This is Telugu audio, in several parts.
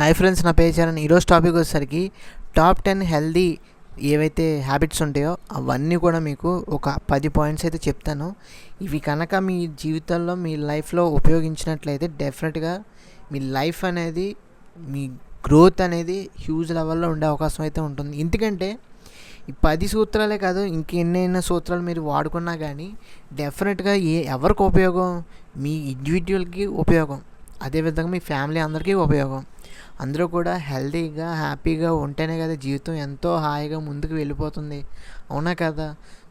హాయ్ ఫ్రెండ్స్, నా పేరు చరణ్. ఈరోజు టాపిక్ వచ్చేసరికి టాప్ 10 హెల్దీ ఏవైతే హ్యాబిట్స్ ఉంటాయో అవన్నీ కూడా మీకు ఒక 10 పాయింట్స్ అయితే చెప్తాను. ఇవి కనుక మీ జీవితంలో మీ లైఫ్లో ఉపయోగించినట్లయితే డెఫినెట్గా మీ లైఫ్ అనేది, మీ గ్రోత్ అనేది హ్యూజ్ లెవెల్లో ఉండే అవకాశం అయితే ఉంటుంది. ఎందుకంటే ఈ 10 సూత్రాలే కాదు, ఇంకెన్నైనా సూత్రాలు మీరు వాడుకున్నా కానీ డెఫినెట్గా ఎవరికి ఉపయోగం? మీ ఇండివిజువల్కి ఉపయోగం, అదేవిధంగా మీ ఫ్యామిలీ అందరికీ ఉపయోగం. అందరూ కూడా హెల్తీగా హ్యాపీగా ఉంటేనే కదా జీవితం ఎంతో హాయిగా ముందుకు వెళ్ళిపోతుంది, అవునా కదా?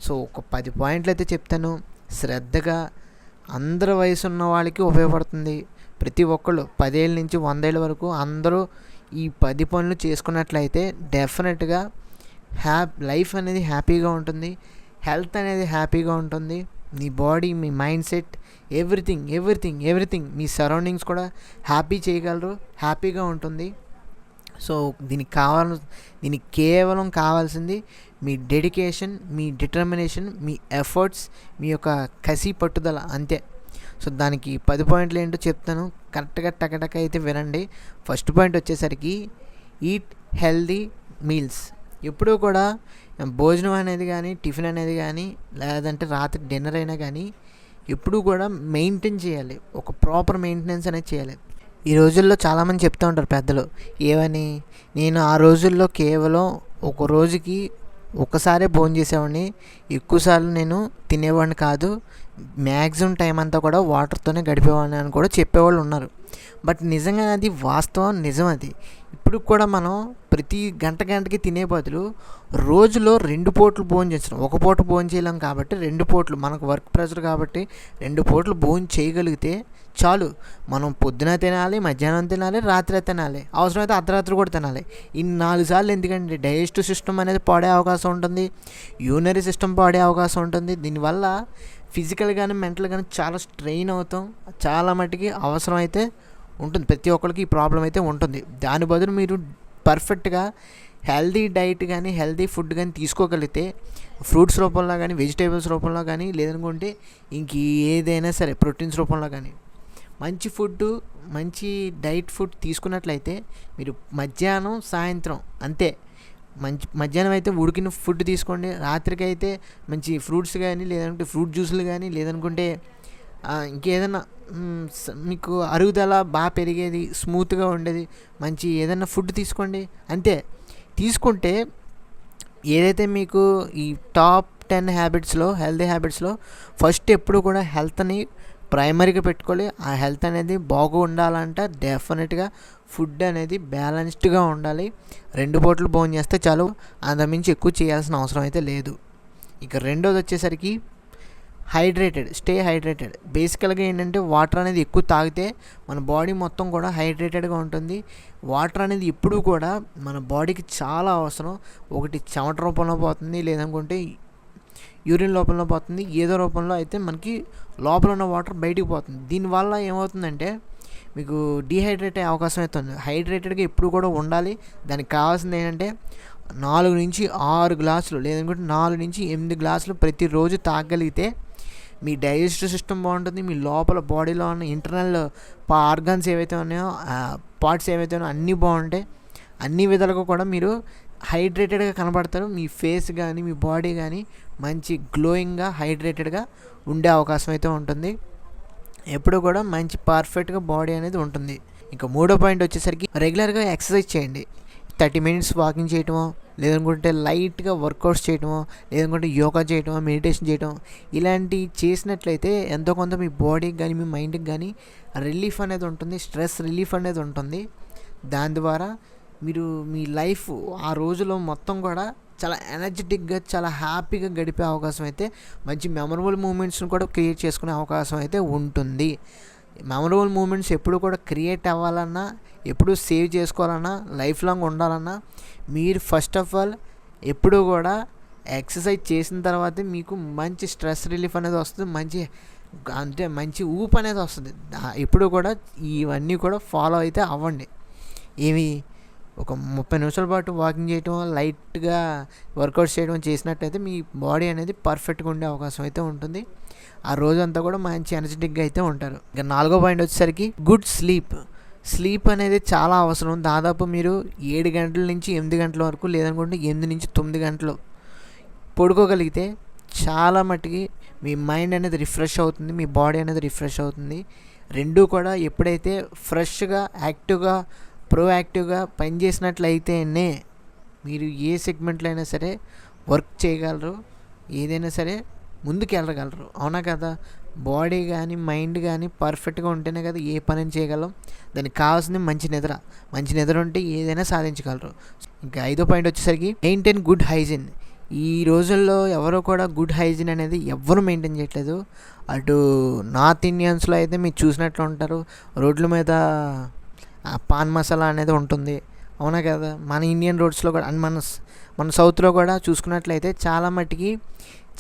సో ఒక 10 పాయింట్లు అయితే చెప్తాను. శ్రద్ధగా అందరి వయసు ఉన్న వాళ్ళకి ఉపయోగపడుతుంది. ప్రతి ఒక్కళ్ళు 10 ఏళ్ళ నుంచి 100 ఏళ్ళ వరకు అందరూ ఈ 10 పనులు చేసుకున్నట్లయితే డెఫినెట్గా లైఫ్ అనేది హ్యాపీగా ఉంటుంది, హెల్త్ అనేది హ్యాపీగా ఉంటుంది. మీ బాడీ, మీ మైండ్ సెట్, ఎవ్రీథింగ్ మీ సరౌండింగ్స్ కూడా హ్యాపీ చేయగలరు, హ్యాపీగా ఉంటుంది. సో దీనికి కేవలం కావాల్సింది మీ డెడికేషన్, మీ డిటర్మినేషన్, మీ ఎఫర్ట్స్, మీ యొక్క కసి పట్టుదల, అంతే. సో దానికి 10 పాయింట్లు ఏంటో చెప్తాను, కరెక్ట్గా టకటక అయితే వినండి. ఫస్ట్ పాయింట్ వచ్చేసరికి ఈట్ హెల్దీ మీల్స్. ఎప్పుడూ కూడా భోజనం అనేది కానీ, టిఫిన్ అనేది కానీ, లేదంటే రాత్రి డిన్నర్ అయినా కానీ ఎప్పుడూ కూడా మెయింటైన్ చేయాలి. ఒక ప్రాపర్ మెయింటెనెన్స్ అనేది చేయాలి. ఈ రోజుల్లో చాలామంది చెప్తూ ఉంటారు పెద్దలు, ఏమని, నేను ఆ రోజుల్లో కేవలం ఒక రోజుకి ఒక్కసారే భోజనం చేసేవాడిని, ఎక్కువసార్లు నేను తినేవాడిని కాదు, మ్యాక్సిమం టైం అంతా కూడా వాటర్తోనే గడిపేవాడిని అని కూడా చెప్పేవాళ్ళు ఉన్నారు. బట్ నిజంగా అది వాస్తవం, నిజం అది. ఇప్పుడు కూడా మనం ప్రతి గంటకి తినే బదులు రోజులో 2 పూటలు భోజనం చేస్తున్నాం. ఒక పూట భోజనం చేయలేం కాబట్టి 2 పూటలు, మనకు వర్క్ ప్రెషర్ కాబట్టి 2 పూటలు భోజనం చేయగలిగితే చాలు. మనం పొద్దున తినాలి, మధ్యాహ్నం తినాలి, రాత్రి తినాలి, అవసరమైతే అర్ధరాత్రి కూడా తినాలి. ఈ 4 సార్లు ఎందుకంటే డైజెస్టివ్ సిస్టమ్ అనేది పాడే అవకాశం ఉంటుంది, యూరినరీ సిస్టమ్ పాడే అవకాశం ఉంటుంది. దీనివల్ల ఫిజికల్ కానీ మెంటల్ కానీ చాలా స్ట్రెయిన్ అవుతాం. చాలా మటుకి అవసరం అయితే ఉంటుంది, ప్రతి ఒక్కరికి ఈ ప్రాబ్లం అయితే ఉంటుంది. దాని బదులు మీరు పర్ఫెక్ట్గా హెల్దీ డైట్ కానీ, హెల్దీ ఫుడ్ కానీ తీసుకోగలిగితే, ఫ్రూట్స్ రూపంలో కానీ, వెజిటేబుల్స్ రూపంలో కానీ, లేదనుకుంటే ఇంక ఏదైనా సరే ప్రోటీన్స్ రూపంలో కానీ మంచి ఫుడ్, మంచి డైట్ ఫుడ్ తీసుకున్నట్లయితే మీరు మధ్యాహ్నం, సాయంత్రం అంతే. మధ్యాహ్నం అయితే ఉడికిన ఫుడ్ తీసుకోండి, రాత్రికి అయితే మంచి ఫ్రూట్స్ కానీ, లేదంటే ఫ్రూట్ జ్యూసులు కానీ, లేదనుకుంటే ఇంకేదన్నా మీకు అరుగుదల బాగా పెరిగేది, స్మూత్గా ఉండేది మంచి ఏదైనా ఫుడ్ తీసుకోండి, అంతే. తీసుకుంటే ఏదైతే మీకు ఈ టాప్ 10 హ్యాబిట్స్లో, హెల్తీ హ్యాబిట్స్లో ఫస్ట్ ఎప్పుడు కూడా హెల్త్ని ప్రైమరీగా పెట్టుకోవాలి. ఆ హెల్త్ అనేది బాగా ఉండాలంటే డెఫినెట్గా ఫుడ్ అనేది బ్యాలెన్స్డ్గా ఉండాలి. 2 పూటలు భోజనం చేస్తే చాలు, అంతమించి ఎక్కువ చేయాల్సిన అవసరం అయితే లేదు. ఇక రెండోది వచ్చేసరికి స్టే హైడ్రేటెడ్. బేసికల్గా ఏంటంటే వాటర్ అనేది ఎక్కువ తాగితే మన బాడీ మొత్తం కూడా హైడ్రేటెడ్గా ఉంటుంది. వాటర్ అనేది ఎప్పుడూ కూడా మన బాడీకి చాలా అవసరం. ఒకటి చెమట రూపంలో పోతుంది, లేదనుకుంటే యూరిన్ రూపంలో పోతుంది, ఏదో రూపంలో అయితే మనకి లోపల ఉన్న వాటర్ బయటికి పోతుంది. దీనివల్ల ఏమవుతుందంటే మీకు డీహైడ్రేట్ అయ్యే అవకాశం అవుతుంది. హైడ్రేటెడ్గా ఎప్పుడు కూడా ఉండాలి. దానికి కావాల్సింది ఏంటంటే 4 నుంచి 6 గ్లాసులు, లేదనుకుంటే 4 నుంచి 8 గ్లాసులు ప్రతిరోజు తాగగలిగితే మీ డైజెస్టివ్ సిస్టమ్ బాగుంటుంది. మీ లోపల బాడీలో ఉన్న ఇంటర్నల్ ఆర్గాన్స్ ఏవైతే ఉన్నాయో, పార్ట్స్ ఏవైతే ఉన్నాయో అన్నీ బాగుంటాయి. అన్ని విధాలుగా కూడా మీరు హైడ్రేటెడ్గా కనబడతారు. మీ ఫేస్ కానీ, మీ బాడీ కానీ మంచి గ్లోయింగ్గా, హైడ్రేటెడ్గా ఉండే అవకాశం అయితే ఉంటుంది. ఎప్పుడు కూడా మంచి పర్ఫెక్ట్గా బాడీ అనేది ఉంటుంది. ఇంకా మూడో పాయింట్ వచ్చేసరికి రెగ్యులర్గా ఎక్సర్సైజ్ చేయండి. 30 మినిట్స్ వాకింగ్ చేయటమో, లేదనుకుంటే లైట్గా వర్కౌట్స్ చేయటమో, లేదనుకుంటే యోగా చేయటమో, మెడిటేషన్ చేయటం, ఇలాంటివి చేసినట్లయితే ఎంతో కొంత మీ బాడీకి కానీ, మీ మైండ్కి కానీ రిలీఫ్ అనేది ఉంటుంది, స్ట్రెస్ రిలీఫ్ అనేది ఉంటుంది. దాని ద్వారా మీరు మీ లైఫ్ ఆ రోజులో మొత్తం కూడా చాలా ఎనర్జెటిక్గా, చాలా హ్యాపీగా గడిపే అవకాశం అయితే, మంచి మెమరబుల్ మూమెంట్స్ని కూడా క్రియేట్ చేసుకునే అవకాశం అయితే ఉంటుంది. మెమరబుల్ మూమెంట్స్ ఎప్పుడు కూడా క్రియేట్ అవ్వాలన్నా, ఎప్పుడు సేవ్ చేసుకోవాలన్నా, లైఫ్ లాంగ్ ఉండాలన్నా మీరు ఫస్ట్ ఆఫ్ ఆల్ ఎప్పుడూ కూడా ఎక్సర్సైజ్ చేసిన తర్వాతే మీకు మంచి స్ట్రెస్ రిలీఫ్ అనేది వస్తుంది, మంచి ఊపు అనేది వస్తుంది. ఎప్పుడు కూడా ఇవన్నీ కూడా ఫాలో అయితే అవ్వండి. ఒక 30 నిమిషాల పాటు వాకింగ్ చేయటం, లైట్గా వర్కౌట్స్ చేయడం చేసినట్టయితే మీ బాడీ అనేది పర్ఫెక్ట్గా ఉండే అవకాశం అయితే ఉంటుంది. ఆ రోజంతా కూడా మంచి ఎనర్జెటిక్గా అయితే ఉంటారు. ఇక 4వ పాయింట్ వచ్చేసరికి గుడ్ స్లీప్. స్లీప్ అనేది చాలా అవసరం. దాదాపు మీరు 7 గంటల నుంచి 8 గంటల వరకు, లేదనుకుంటే 8 నుంచి 9 గంటలు పడుకోగలిగితే చాలా మట్టుకి మీ మైండ్ అనేది రిఫ్రెష్ అవుతుంది, మీ బాడీ అనేది రిఫ్రెష్ అవుతుంది. రెండూ కూడా ఎప్పుడైతే ఫ్రెష్గా, యాక్టివ్గా, ప్రోయాక్టివ్గా పనిచేసినట్లయితేనే మీరు ఏ సెగ్మెంట్లో అయినా సరే వర్క్ చేయగలరు, ఏదైనా సరే ముందుకు వెళ్ళగలరు. అవునా కదా? బాడీ కానీ మైండ్ కానీ పర్ఫెక్ట్గా ఉంటేనే కదా ఏ పని చేయగలం. దానికి కావాల్సింది మంచి నిద్ర. మంచి నిద్ర ఉంటే ఏదైనా సాధించగలరు. ఇంకా 5వ పాయింట్ వచ్చేసరికి మెయింటైన్ గుడ్ హైజీన్. ఈ రోజుల్లో ఎవరో కూడా గుడ్ హైజీన్ అనేది ఎవ్వరు మెయింటైన్ చేయట్లేదు. అటు నార్త్ ఇండియన్స్లో అయితే మీరు చూసినట్లు ఉంటారు, రోడ్ల మీద పాన్ మసాలా అనేది ఉంటుంది. అవునా కదా? మన ఇండియన్ రోడ్స్లో కూడా అండ్ మన సౌత్లో కూడా చూసుకున్నట్లయితే చాలా మట్టుకి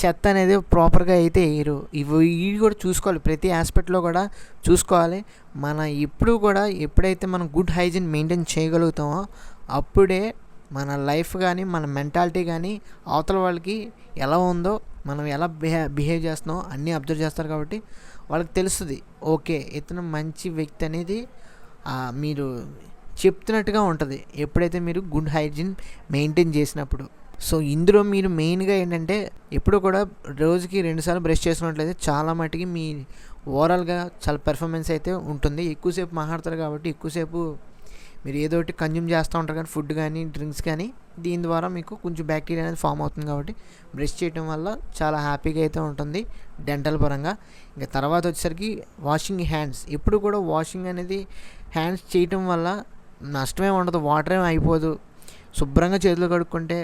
చెత్త అనేది ప్రాపర్గా అయితే వేయరు. ఇవి కూడా చూసుకోవాలి, ప్రతి ఆస్పెక్ట్లో కూడా చూసుకోవాలి. మన ఎప్పుడైతే మనం గుడ్ హైజీన్ మెయింటైన్ చేయగలుగుతామో అప్పుడే మన లైఫ్ కానీ, మన మెంటాలిటీ కానీ అవతల వాళ్ళకి ఎలా ఉందో, మనం ఎలా బిహేవ్ చేస్తున్నామో అన్నీ అబ్జర్వ్ చేస్తారు. కాబట్టి వాళ్ళకి తెలుస్తుంది, ఓకే ఇతను మంచి వ్యక్తి అనేది మీరు చెప్తున్నట్టుగా ఉంటుంది ఎప్పుడైతే మీరు గుడ్ హైజీన్ మెయింటైన్ చేసినప్పుడు. సో ఇందులో మీరు మెయిన్గా ఏంటంటే ఎప్పుడు కూడా రోజుకి 2 సార్లు బ్రష్ చేసుకున్నట్లయితే చాలా మటుకి మీ ఓవరాల్గా చాలా పెర్ఫార్మెన్స్ అయితే ఉంటుంది. ఎక్కువసేపు మాట్లాడతారు కాబట్టి ఎక్కువసేపు మీరు ఏదో ఒకటి కన్జ్యూమ్ చేస్తూ ఉంటారు కానీ, ఫుడ్ కానీ, డ్రింక్స్ కానీ, దీని ద్వారా మీకు కొంచెం బ్యాక్టీరియా అనేది ఫామ్ అవుతుంది. కాబట్టి బ్రష్ చేయడం వల్ల చాలా హ్యాపీగా అయితే ఉంటుంది డెంటల్ పరంగా. ఇంకా తర్వాత వచ్చేసరికి వాషింగ్ హ్యాండ్స్. ఎప్పుడు కూడా వాషింగ్ అనేది హ్యాండ్స్ చేయటం వల్ల నష్టమే ఉండదు, వాటర్ ఏమి అయిపోదు. శుభ్రంగా చేతులు కడుక్కుంటే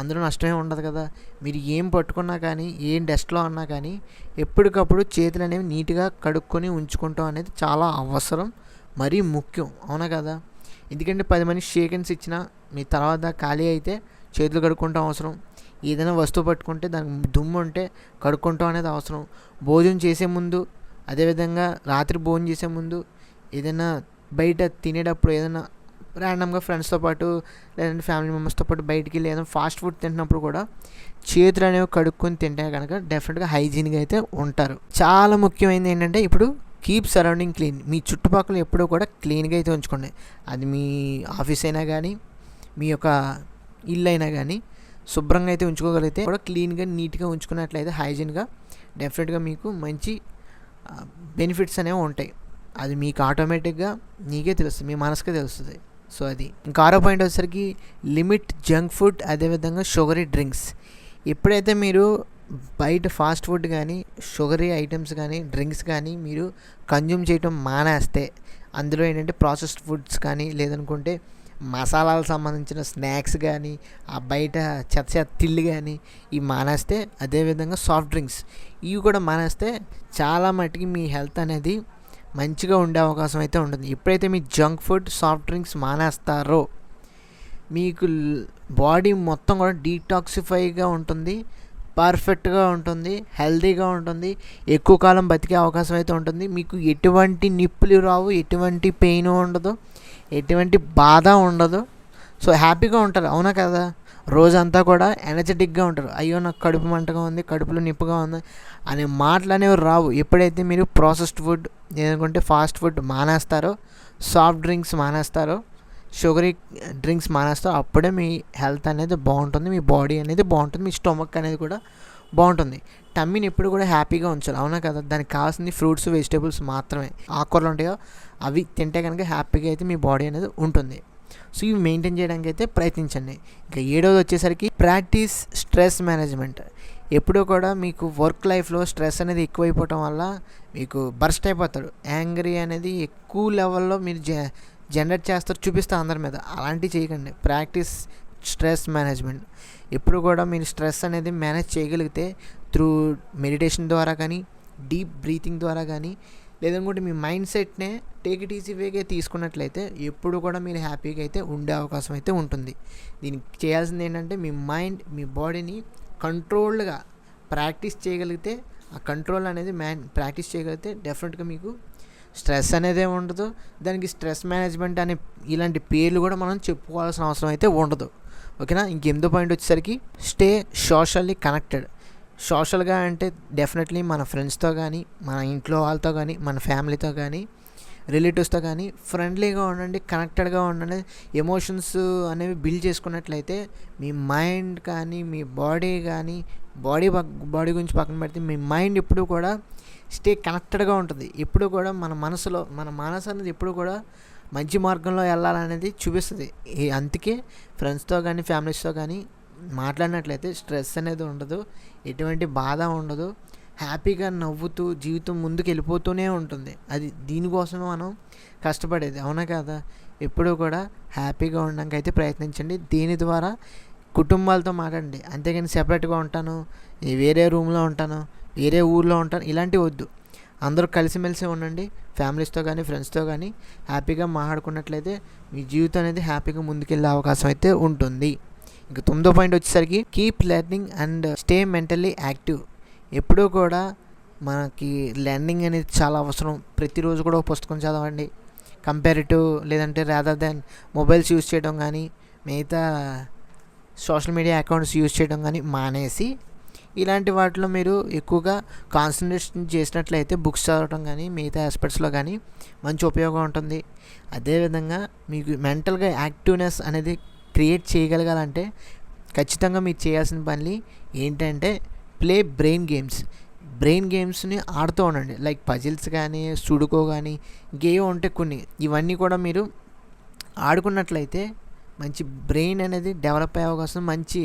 అందులో నష్టమే ఉండదు కదా. మీరు ఏం పట్టుకున్నా కానీ, ఏం డస్ట్లో అన్నా కానీ ఎప్పటికప్పుడు చేతులు అనేవి నీట్గా కడుక్కొని ఉంచుకుంటాం అనేది చాలా అవసరం, మరీ ముఖ్యం. అవునా కదా? ఎందుకంటే 10 మంది షేక్ హ్యాండ్స్ ఇచ్చినా మీ తర్వాత ఖాళీ అయితే చేతులు కడుక్కుంటాం అవసరం. ఏదైనా వస్తువు పట్టుకుంటే దానికి దుమ్ము ఉంటే కడుక్కుంటాం అనేది అవసరం. భోజనం చేసే ముందు, అదేవిధంగా రాత్రి భోజనం చేసే ముందు, ఏదైనా బయట తినేటప్పుడు, ఏదైనా ర్యాండమ్గా ఫ్రెండ్స్తో పాటు లేదంటే ఫ్యామిలీ మెంబర్స్తో పాటు బయటికి వెళ్ళి ఏదైనా ఫాస్ట్ ఫుడ్ తింటున్నప్పుడు కూడా చేతులు అనేవి కడుక్కొని తింటే కనుక డెఫినెట్గా హైజీన్గా అయితే ఉంటారు. చాలా ముఖ్యమైనది ఏంటంటే ఇప్పుడు కీప్ సరౌండింగ్ క్లీన్. మీ చుట్టుపక్కల ఎప్పుడూ కూడా క్లీన్గా అయితే ఉంచుకోండి. అది మీ ఆఫీస్ అయినా కానీ, మీ యొక్క ఇల్లు అయినా కానీ శుభ్రంగా అయితే ఉంచుకోగలిగితే కూడా, క్లీన్గా నీట్గా ఉంచుకున్నట్లయితే హైజీన్గా డెఫినెట్గా మీకు మంచి బెనిఫిట్స్ అనేవి ఉంటాయి. అది మీకు ఆటోమేటిక్గా నీకే తెలుస్తుంది, మీ మనసుకే తెలుస్తుంది. సో అది. ఇంకా 6వ పాయింట్ వచ్చేసరికి లిమిట్ జంక్ ఫుడ్, అదేవిధంగా షుగరీ డ్రింక్స్. ఎప్పుడైతే మీరు బయట ఫాస్ట్ ఫుడ్ కానీ, షుగరీ ఐటమ్స్ కానీ, డ్రింక్స్ కానీ మీరు కన్జ్యూమ్ చేయటం మానేస్తే, అందులో ఏంటంటే ప్రాసెస్డ్ ఫుడ్స్ కానీ, లేదనుకుంటే మసాలాలకు సంబంధించిన స్నాక్స్ కానీ, ఆ బయట చెత్త తిల్లు కానీ ఇవి మానేస్తే, అదేవిధంగా సాఫ్ట్ డ్రింక్స్ ఇవి కూడా మానేస్తే చాలా మట్టుకి మీ హెల్త్ అనేది మంచిగా ఉండే అవకాశం అయితే ఉంటుంది. ఎప్పుడైతే మీ జంక్ ఫుడ్, సాఫ్ట్ డ్రింక్స్ మానేస్తారో మీకు బాడీ మొత్తం కూడా డీటాక్సిఫైగా ఉంటుంది, పర్ఫెక్ట్గా ఉంటుంది, హెల్తీగా ఉంటుంది, ఎక్కువ కాలం బతికే అవకాశం అయితే ఉంటుంది. మీకు ఎటువంటి నిప్పులు రావు, ఎటువంటి పెయిన్ ఉండదు, ఎటువంటి బాధ ఉండదు. సో హ్యాపీగా ఉంటారు. అవునా కదా? రోజంతా కూడా ఎనర్జెటిక్గా ఉంటారు. అయ్యో నాకు కడుపు మంటగా ఉంది, కడుపులో నిప్పుగా ఉంది అనే మాటలు అనేవి రావు ఎప్పుడైతే మీరు ప్రాసెస్డ్ ఫుడ్, లేదనుకుంటే ఫాస్ట్ ఫుడ్ మానేస్తారో, సాఫ్ట్ డ్రింక్స్ మానేస్తారో, షుగరీ డ్రింక్స్ మానేస్తారో అప్పుడే మీ హెల్త్ అనేది బాగుంటుంది, మీ బాడీ అనేది బాగుంటుంది, మీ స్టొమక్ అనేది కూడా బాగుంటుంది. టమ్మీని ఎప్పుడు కూడా హ్యాపీగా ఉంచాలి. అవునా కదా? దానికి కావాల్సింది ఫ్రూట్స్, వెజిటేబుల్స్ మాత్రమే. ఆకుకూరలు ఉంటాయో అవి తింటే కనుక హ్యాపీగా అయితే మీ బాడీ అనేది ఉంటుంది. సో ఇవి మెయింటైన్ చేయడానికి అయితే ప్రయత్నించండి. ఇంకా 7వది వచ్చేసరికి ప్రాక్టీస్ స్ట్రెస్ మేనేజ్మెంట్. ఎప్పుడూ కూడా మీకు వర్క్ లైఫ్లో స్ట్రెస్ అనేది ఎక్కువైపోవటం వల్ల మీకు బర్స్ట్ అయిపోతాడు. యాంగ్రీ అనేది ఎక్కువ లెవెల్లో మీరు జనరేట్ చేస్తారు, చూపిస్తారు అందరి మీద. అలాంటివి చేయకండి. Practice stress management. ఎప్పుడు కూడా మీరు స్ట్రెస్ అనేది మేనేజ్ చేయగలిగితే త్రూ మెడిటేషన్ ద్వారా కానీ, డీప్ బ్రీతింగ్ ద్వారా కానీ, లేదనుకుంటే మీ మైండ్ సెట్నే టేక్ ఇట్ ఈజీ వేగా తీసుకున్నట్లయితే ఎప్పుడు కూడా మీరు హ్యాపీగా అయితే ఉండే అవకాశం అయితే ఉంటుంది. దీనికి చేయాల్సింది ఏంటంటే మీ మైండ్, మీ బాడీని కంట్రోల్డ్గా ప్రాక్టీస్ చేయగలిగితే, ఆ కంట్రోల్ అనేది ప్రాక్టీస్ చేయగలిగితే డెఫినెట్గా మీకు స్ట్రెస్ అనేదే ఉండదు. దానికి స్ట్రెస్ మేనేజ్మెంట్ అనే ఇలాంటి పేర్లు కూడా మనం చెప్పుకోవాల్సిన అవసరం అయితే ఉండదు. ఓకేనా? ఇంకెనిమిదో పాయింట్ వచ్చేసరికి స్టే సోషల్లీ కనెక్టెడ్. సోషల్గా అంటే డెఫినెట్లీ మన ఫ్రెండ్స్తో కానీ, మన ఇంట్లో వాళ్ళతో కానీ, మన ఫ్యామిలీతో కానీ రిలేటివ్స్తో కానీ ఫ్రెండ్లీగా ఉండండి, కనెక్టెడ్గా ఉండండి. ఎమోషన్స్ అనేవి బిల్డ్ చేసుకున్నట్లయితే మీ మైండ్ కానీ, మీ బాడీ కానీ, బాడీ గురించి పక్కన పెడితే మీ మైండ్ ఎప్పుడు కూడా స్టే కనెక్టెడ్గా ఉంటుంది. ఎప్పుడు కూడా మన మనసు అనేది ఎప్పుడు కూడా మంచి మార్గంలో వెళ్ళాలనేది చూపిస్తుంది. అందుకే ఫ్రెండ్స్తో కానీ, ఫ్యామిలీస్తో కానీ మాట్లాడినట్లయితే స్ట్రెస్ అనేది ఉండదు, ఎటువంటి బాధ ఉండదు, హ్యాపీగా నవ్వుతూ జీవితం ముందుకు వెళ్ళిపోతూనే ఉంటుంది. అది దీనికోసమే మనం కష్టపడేది, అవునా కదా? ఎప్పుడూ కూడా హ్యాపీగా ఉండడానికి అయితే ప్రయత్నించండి. దీని ద్వారా కుటుంబాలతో మాట్లాడండి, అంతేగాని సెపరేట్గా ఉంటాను, వేరే రూమ్లో ఉంటాను, వేరే ఊర్లో ఉంటాను, ఇలాంటివి వద్దు. అందరూ కలిసిమెలిసి ఉండండి. ఫ్యామిలీస్తో కానీ, ఫ్రెండ్స్తో కానీ హ్యాపీగా మాట్లాడుకున్నట్లయితే మీ జీవితం అనేది హ్యాపీగా ముందుకెళ్ళే అవకాశం అయితే ఉంటుంది. ఇంక 9వ పాయింట్ వచ్చేసరికి keep learning and stay mentally active. ఎప్పుడూ కూడా మనకి లెర్నింగ్ అనేది చాలా అవసరం. ప్రతిరోజు కూడా ఒక పుస్తకం చదవండి. కంపారిటివ్ లేదంటే రాదర్ దాన్ మొబైల్స్ యూజ్ చేయడం కానీ, మిగతా సోషల్ మీడియా అకౌంట్స్ యూజ్ చేయడం కానీ మానేసి ఇలాంటి వాటిలో మీరు ఎక్కువగా కాన్సన్ట్రేషన్ చేసినట్లయితే బుక్స్ చదవడం కానీ, మిగతా ఆస్పెక్ట్స్లో కానీ మంచి ఉపయోగం ఉంటుంది. అదేవిధంగా మీకు మెంటల్గా యాక్టివ్నెస్ అనేది క్రియేట్ చేయగలగాలంటే ఖచ్చితంగా మీరు చేయాల్సిన పని ఏంటంటే ప్లే బ్రెయిన్ గేమ్స్ని ఆడుతూ ఉండండి. లైక్ పజిల్స్ కానీ, సుడుకో కానీ, గేమ్ ఉంటే కొన్ని ఇవన్నీ కూడా మీరు ఆడుకున్నట్లయితే మంచి బ్రెయిన్ అనేది డెవలప్ అయ్యే అవకాశం, మంచి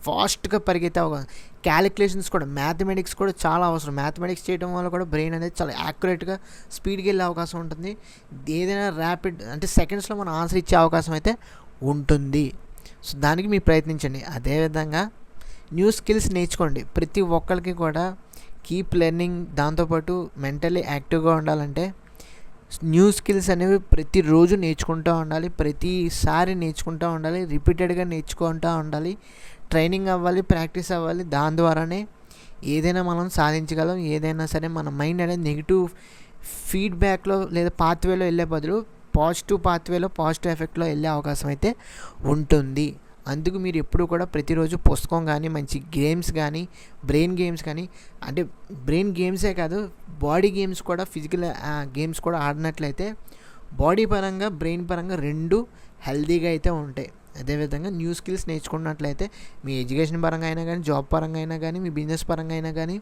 ఫాస్ట్గా పరిగెత్తే అవకాశం. క్యాలిక్యులేషన్స్ కూడా, మ్యాథమెటిక్స్ కూడా చాలా అవసరం. మ్యాథమెటిక్స్ చేయడం వల్ల కూడా బ్రెయిన్ అనేది చాలా యాక్యురేట్గా స్పీడ్కి వెళ్ళే అవకాశం ఉంటుంది. ఏదైనా ర్యాపిడ్ అంటే సెకండ్స్లో మనం ఆన్సర్ ఇచ్చే అవకాశం అయితే ఉంటుంది. సో దానికి మీరు ప్రయత్నించండి. అదేవిధంగా న్యూ స్కిల్స్ నేర్చుకోండి. ప్రతి ఒక్కరికి కూడా కీప్ లెర్నింగ్, దాంతోపాటు మెంటల్లీ యాక్టివ్గా ఉండాలంటే న్యూ స్కిల్స్ అనేవి ప్రతిరోజు నేర్చుకుంటూ ఉండాలి, ప్రతిసారి నేర్చుకుంటూ ఉండాలి, రిపీటెడ్గా నేర్చుకుంటూ ఉండాలి, ట్రైనింగ్ అవ్వాలి, ప్రాక్టీస్ అవ్వాలి. దాని ద్వారానే ఏదైనా మనం సాధించగలం. ఏదైనా సరే మన మైండ్ అనేది నెగిటివ్ ఫీడ్బ్యాక్లో లేదా పాత్వేలో వెళ్ళే బదులు పాజిటివ్ పాత్వేలో, పాజిటివ్ ఎఫెక్ట్లో వెళ్ళే అవకాశం అయితే ఉంటుంది. అందుకు మీరు ఎప్పుడు కూడా ప్రతిరోజు పుస్తకం కానీ, మంచి గేమ్స్ కానీ, బ్రెయిన్ గేమ్స్ కానీ, అంటే బ్రెయిన్ గేమ్సే కాదు, బాడీ గేమ్స్ కూడా, ఫిజికల్ గేమ్స్ కూడా ఆడినట్లయితే బాడీ పరంగా, బ్రెయిన్ పరంగా రెండు హెల్తీగా అయితే ఉంటాయి. అదేవిధంగా న్యూ స్కిల్స్ నేర్చుకున్నట్లయితే మీ ఎడ్యుకేషన్ పరంగా అయినా కానీ, జాబ్ పరంగా అయినా కానీ, మీ బిజినెస్ పరంగా అయినా కానీ,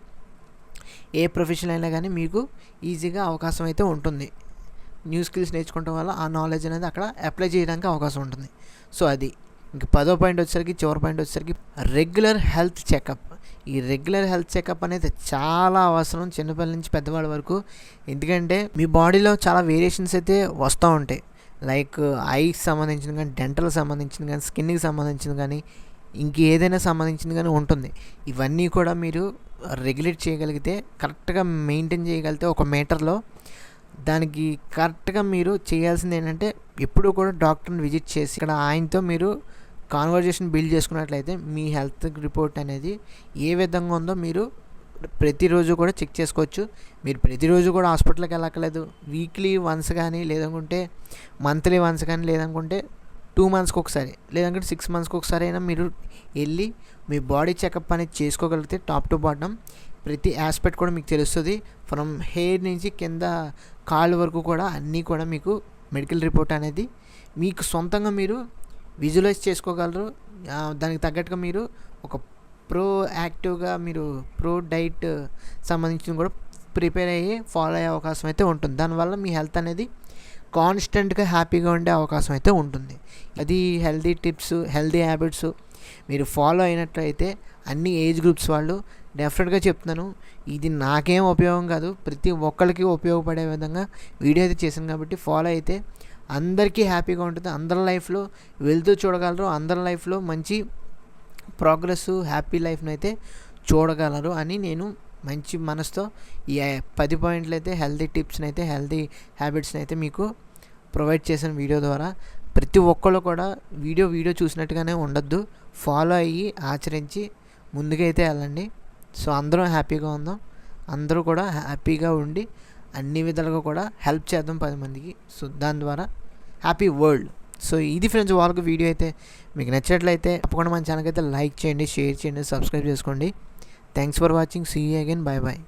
ఏ ప్రొఫెషన్ అయినా కానీ మీకు ఈజీగా అవకాశం అయితే ఉంటుంది. న్యూ స్కిల్స్ నేర్చుకోవడం వల్ల ఆ నాలెడ్జ్ అనేది అక్కడ అప్లై చేయడానికి అవకాశం ఉంటుంది. సో అది. ఇంక 10వ పాయింట్ వచ్చేసరికి, చివరి పాయింట్ వచ్చేసరికి రెగ్యులర్ హెల్త్ చెకప్. ఈ రెగ్యులర్ హెల్త్ చెకప్ అనేది చాలా అవసరం, చిన్నపిల్లల నుంచి పెద్దవాళ్ళ వరకు. ఎందుకంటే మీ బాడీలో చాలా వేరియేషన్స్ అయితే వస్తూ ఉంటాయి. లైక్ ఐకి సంబంధించిన కానీ, డెంటల్కి సంబంధించిన కానీ, స్కిన్కి సంబంధించిన కానీ, ఇంకేదైనా సంబంధించింది కానీ ఉంటుంది. ఇవన్నీ కూడా మీరు రెగ్యులేట్ చేయగలిగితే, కరెక్ట్గా మెయింటైన్ చేయగలిగితే ఒక మీటర్లో, దానికి కరెక్ట్గా మీరు చేయాల్సింది ఏంటంటే ఎప్పుడూ కూడా డాక్టర్ని విజిట్ చేసి ఇక్కడ ఆయనతో మీరు కాన్వర్జేషన్ బిల్డ్ చేసుకున్నట్లయితే మీ హెల్త్ రిపోర్ట్ అనేది ఏ విధంగా ఉందో మీరు ప్రతిరోజు కూడా చెక్ చేసుకోవచ్చు. మీరు ప్రతిరోజు కూడా హాస్పిటల్కి వెళ్ళక్కర్లేదు. వీక్లీ వన్స్ కానీ, లేదనుకుంటే మంత్లీ వన్స్ కానీ, లేదనుకుంటే 2 మంత్స్కి ఒకసారి, లేదంటే 6 మంత్స్కి ఒకసారి అయినా మీరు వెళ్ళి మీ బాడీ చెకప్ అనేది చేసుకోగలిగితే టాప్ టు బాటమ్ ప్రతి ఆస్పెక్ట్ కూడా మీకు తెలుస్తుంది. ఫ్రమ్ హెయిర్ నుంచి కింద కాళ్ళు వరకు కూడా అన్నీ కూడా మీకు మెడికల్ రిపోర్ట్ అనేది మీకు సొంతంగా మీరు విజువలైజ్ చేసుకోగలరు. దానికి తగ్గట్టుగా మీరు ఒక యాక్టివ్గా మీరు డైట్ సంబంధించిన కూడా ప్రిపేర్ అయ్యి ఫాలో అయ్యే అవకాశం అయితే ఉంటుంది. దానివల్ల మీ హెల్త్ అనేది కాన్స్టెంట్గా హ్యాపీగా ఉండే అవకాశం అయితే ఉంటుంది. అది హెల్తీ టిప్స్, హెల్తీ హ్యాబిట్స్ మీరు ఫాలో అయినట్లయితే అన్ని ఏజ్ గ్రూప్స్ వాళ్ళు డెఫినెట్గా చెప్తున్నాను, ఇది నాకేం ఉపయోగం కాదు, ప్రతి ఒక్కరికి ఉపయోగపడే విధంగా వీడియో అయితే చేశాను. కాబట్టి ఫాలో అయితే అందరికీ హ్యాపీగా ఉంటుంది. అందరి లైఫ్లో వెళ్తూ చూడగలరు, అందరి లైఫ్లో మంచి ప్రోగ్రెస్, హ్యాపీ లైఫ్ని అయితే చూడగలరు అని నేను మంచి మనసుతో ఈ 10 పాయింట్లు అయితే హెల్తీ టిప్స్ని అయితే, హెల్తీ హ్యాబిట్స్ని అయితే మీకు ప్రొవైడ్ చేశాను వీడియో ద్వారా. ప్రతి ఒక్కళ్ళు కూడా వీడియో చూసినట్టుగానే ఉండొద్దు, ఫాలో అయ్యి ఆచరించి ముందుకైతే వెళ్ళండి. సో అందరం హ్యాపీగా ఉందాం, అందరూ కూడా హ్యాపీగా ఉండి అన్ని విధాలుగా కూడా హెల్ప్ చేద్దాం 10 మందికి. సో దాని ద్వారా హ్యాపీ వరల్డ్. సో ఇది ఫ్రెండ్స్, వాళ్ళకి వీడియో అయితే మీకు నచ్చినట్లయితే తప్పకుండా మన ఛానల్కి అయితే లైక్ చేయండి, షేర్ చేయండి, సబ్స్క్రైబ్ చేసుకోండి. Thanks for watching. See you again. Bye bye.